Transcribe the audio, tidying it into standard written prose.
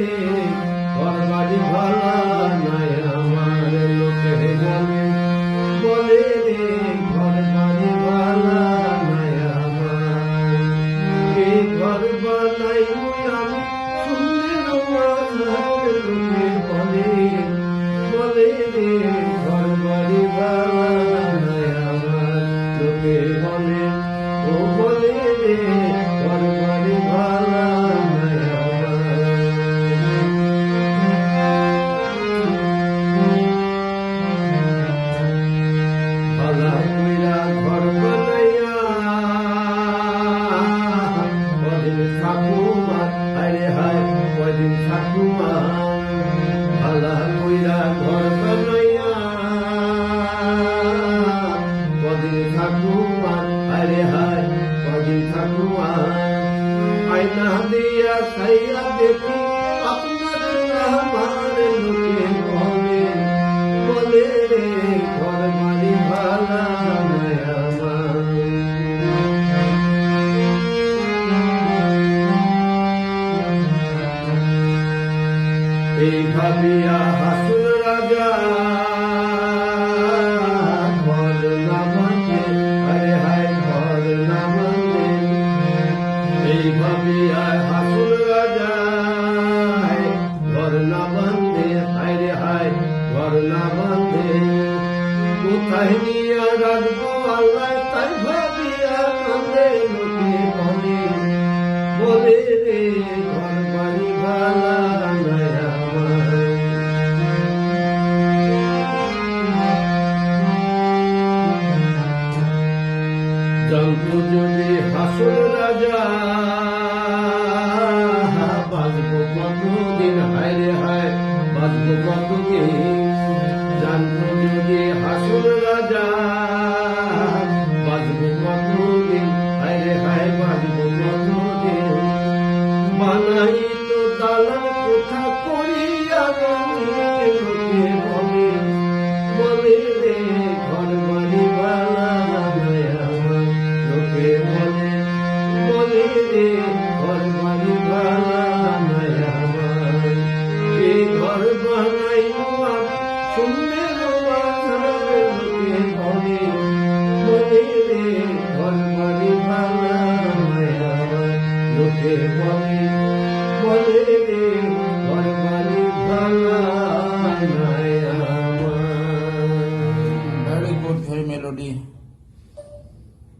রে ঘর বাড়ি ভালা নাই আমার লোকে বলে বলে রে ঘর বাড়ি ভালা নাই আমার এই ঘর বানাই আমি সুন্দর লোকে বলে বলে রে ঘর বাড়ি ভালা নাই আমার লোকে বলে ও বলে রে ঘর বাড়ি ভালা নাই ভালা কইরা ঘর বানাইয়া কদিন থাকুমা আরে হায় কদিন থাকুমা ভালা কইরা ঘর বানাইয়া কদিন থাকুমা আরে হায় কদিন থাকুমা আয়না দিয়া খাইয়া দেখি আপনার আমার লোকে বলে বলে রে ঘর বাড়ি ভালা নাই আমার এই ভাবিয়া হাসুর রাজা ঘর না ভাঙে আরে হায় ঘর না ভাঙে এই ভাবিয়া হাসুর রাজা ঘর না বাঁধে হায় রে হায় ঘর না বাঁধে কোথায় নিয়ে রাখবো আল্লাহ তাই ভাবিয়া কাঁদে লোকে বলে বলে রে ঘর বাড়ি ভালা নাই আমার জন্তু যদি হাসুর রাজা বাঁচবো কতদিন হায় রে হায় বাঁচবো কতদিন জানতো যদি হাসুর রাজা বাঁচবো কতদিন হায় রে হায় বাঁচবো কতদিন বানাই তো দালান কোঠা করিয়া লোকে বলে বলে রে ঘর বাড়ি ভালা নাই আমার লোকে বলে বলে রে ঘর